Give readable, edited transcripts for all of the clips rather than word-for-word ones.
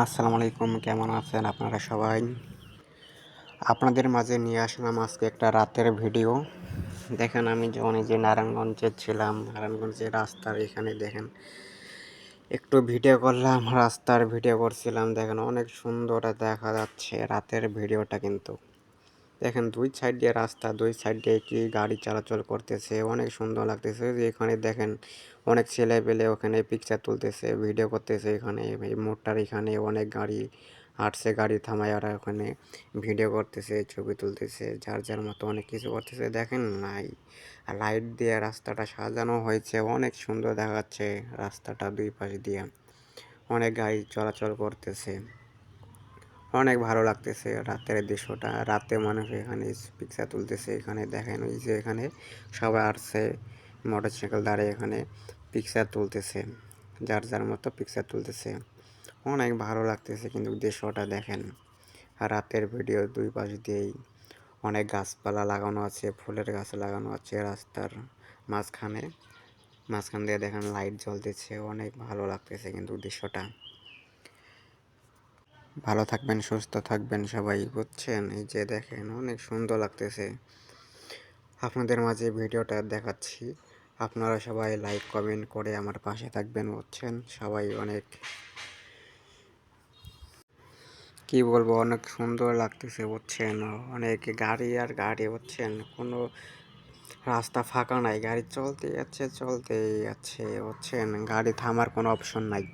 আসসালামু আলাইকুম, কেমন আছেন আপনারা সবাই? আপনাদের মাঝে নিয়ে আসলাম আজকে একটা রাতের ভিডিও। দেখেন আমি যখন এই যে নারায়ণগঞ্জে ছিলাম, নারায়ণগঞ্জের রাস্তার এখানে দেখেন একটু ভিডিও করলাম, রাস্তার ভিডিও করছিলাম। দেখেন অনেক সুন্দর দেখা যাচ্ছে রাতের ভিডিওটা কিন্তু। দেখেন ২ সাইড দিয়ে রাস্তা, ২ সাইড দিয়ে কি গাড়ি চলাচল করতেছে, অনেক সুন্দর লাগতেছে। যে এখানে দেখেন অনেক ছেলেপেলে ওখানে পিকচার তুলতেছে, ভিডিও করতেছে এখানে। এই মোড়টার এখানে অনেক গাড়ি হাঁটছে, গাড়ি থামায় ওরা ওখানে ভিডিও করতেছে, ছবি তুলতেছে, যার যার মতো অনেক কিছু করতেছে। দেখেন লাইট দিয়ে রাস্তাটা সাজানো হয়েছে, অনেক সুন্দর দেখাচ্ছে রাস্তাটা ২ পাশ দিয়ে। অনেক গাড়ি চলাচল করতেছে। অনেক ভালো লাগতেছে রাতের দৃশ্যটা। রাতে মানুষ এখানে পিকচার তুলতেছে। এখানে দেখেন ওই যে এখানে সবাই আসছে মোটরসাইকেল দাঁড়িয়ে এখানে পিকচার তুলতেছে, যার যার মতো পিকচার তুলতেছে। অনেক ভালো লাগতেছে কিন্তু দৃশ্যটা দেখেন। আর রাতের ভিডিও ২ পাশ দিয়েই অনেক গাছপালা লাগানো আছে, ফুলের গাছ লাগানো আছে রাস্তার মাঝখানে। মাঝখান দিয়ে দেখেন লাইট জ্বলতেছে, অনেক ভালো লাগতেছে কিন্তু দৃশ্যটা। ভালো থাকবেন, সুস্থ থাকবেন সবাই, বুঝছেন? এই যে দেখেন অনেক সুন্দর লাগতেছে। আপনাদের মাঝে ভিডিওটা দেখাচ্ছি। আপনারা সবাই লাইক কমেন্ট করে আমার পাশে থাকবেন, বুঝছেন? সবাই অনেক কি বলবো, অনেক সুন্দর লাগতেছে, বুঝছেন? অনেক গাড়ি আর গাড়ি, বুঝছেন? কোনো রাস্তা ফাঁকা নাই, গাড়ি চলতেই যাচ্ছে, বুঝছেন? গাড়ি থামার কোনো অপশন নাই।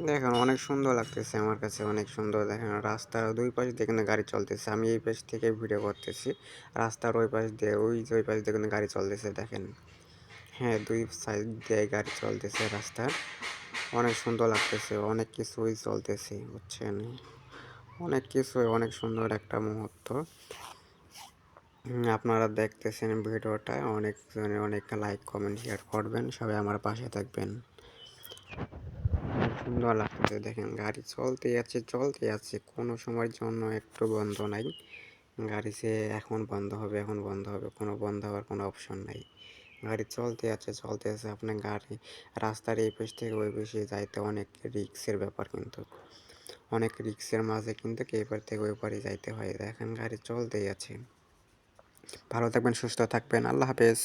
দেখেন অনেক সুন্দর লাগতেছে, আমার কাছে অনেক সুন্দর। দেখেন রাস্তার ২ পাশ দিয়ে কিন্তু গাড়ি চলতেছে। আমি এই পাশ থেকে ভিডিও করতেছি, রাস্তার ওই পাশ দিয়ে, ওই যে ওই পাশ দিয়ে কিন্তু গাড়ি চলতেছে দেখেন। হ্যাঁ, ২ সাইড দিয়ে গাড়ি চলতেছে রাস্তার। অনেক সুন্দর লাগতেছে, অনেক কিছুই চলতেছে, বুঝছেন? অনেক কিছুই, অনেক সুন্দর একটা মুহূর্ত। আপনারা দেখতেছেন ভিডিওটা, অনেকজনে অনেক লাইক কমেন্ট শেয়ার করবেন, সবাই আমার পাশে থাকবেন। সুন্দর লাগতেছে দেখেন, গাড়ি চলতে আছে, কোনো সময়ের জন্য একটু বন্ধ নাই। গাড়ি যে এখন বন্ধ হবে, এখন বন্ধ হবে, কোনো বন্ধ হওয়ার কোনো অপশন নাই। গাড়ি চলতে আছে। আপনার গাড়ি রাস্তার এই পাশ থেকে ওই পাশে যাইতে অনেক রিক্সের ব্যাপার কিন্তু। অনেক রিক্সের মাঝে কিন্তু এই পার থেকে ওই পারে যাইতে হয়। দেখেন গাড়ি চলতেই আছে। ভালো থাকবেন, সুস্থ থাকবেন, আল্লাহ হাফেজ।